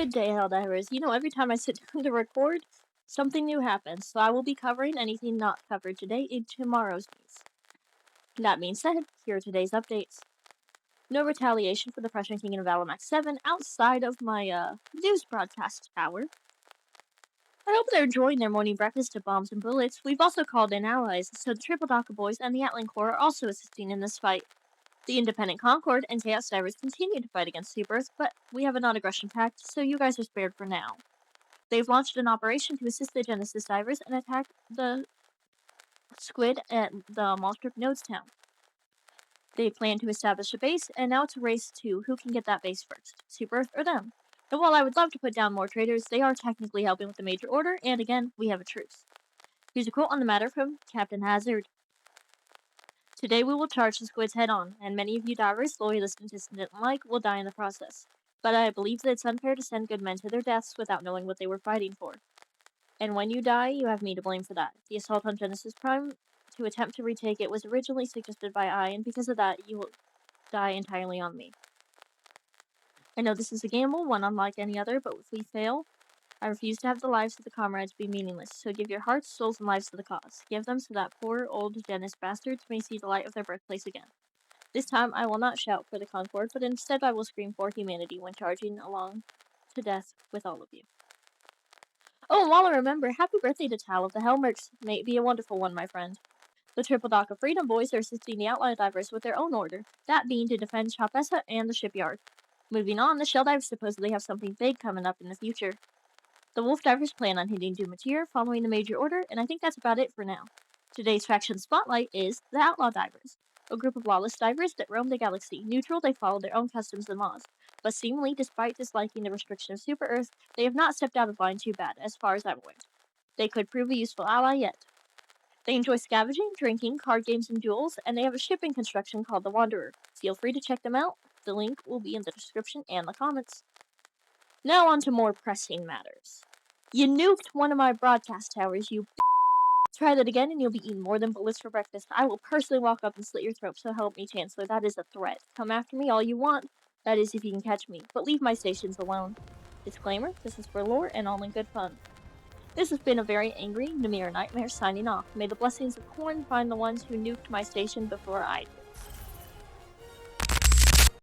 Good day, Helldivers. You know, every time I sit down to record, something new happens, so I will be covering anything not covered today in tomorrow's news. That being said, here are today's updates. No retaliation for the Prussian King of Alamax 7 outside of my news broadcast tower. I hope they're enjoying their morning breakfast of bombs and bullets. We've also called in allies, so the Triple Daka Boys and the Atlan Corps are also assisting in this fight. The Independent Concord and Chaos Divers continue to fight against Super Earth, but we have a non-aggression pact, so you guys are spared for now. They've launched an operation to assist the Genesis Divers and attack the squid at the Malstrip Nodes town. They plan to establish a base, and now it's a race to who can get that base first, Super Earth or them. And while I would love to put down more traders, they are technically helping with the major order, and again, we have a truce. Here's a quote on the matter from Captain Hazard. Today we will charge the squids head on, and many of you divers, loyalists and dissident alike, will die in the process. But I believe that it's unfair to send good men to their deaths without knowing what they were fighting for. And when you die, you have me to blame for that. The assault on Genesis Prime to attempt to retake it was originally suggested by I, and because of that, you will die entirely on me. I know this is a gamble, one unlike any other, but if we fail, I refuse to have the lives of the comrades be meaningless, so give your hearts, souls, and lives to the cause. Give them so that poor old Genesis bastards may see the light of their birthplace again. This time I will not shout for the Concord, but instead I will scream for humanity when charging along to death with all of you. Oh, and while I remember, happy birthday to Tal of the Helmerks. May it be a wonderful one, my friend. The Triple Dock of Freedom Boys are assisting the Outlaw Divers with their own order, that being to defend Chapesa and the shipyard. Moving on, the Shell Divers supposedly have something big coming up in the future. The Wolf Divers plan on hitting Dumatir following the major order, and I think that's about it for now. Today's faction spotlight is the Outlaw Divers, a group of lawless divers that roam the galaxy. Neutral, they follow their own customs and laws. But seemingly, despite disliking the restriction of Super Earth, they have not stepped out of line too bad, as far as I'm aware. They could prove a useful ally yet. They enjoy scavenging, drinking, card games, and duels, and they have a ship in construction called the Wanderer. Feel free to check them out. The link will be in the description and the comments. Now on to more pressing matters. You nuked one of my broadcast towers, you Try that again and you'll be eating more than bullets for breakfast. I will personally walk up and slit your throat, so help me, Chancellor. That is a threat. Come after me all you want. That is if you can catch me. But leave my stations alone. Disclaimer, this is for lore and all in good fun. This has been a very angry Namir Nightmare signing off. May the blessings of Corn find the ones who nuked my station before I did.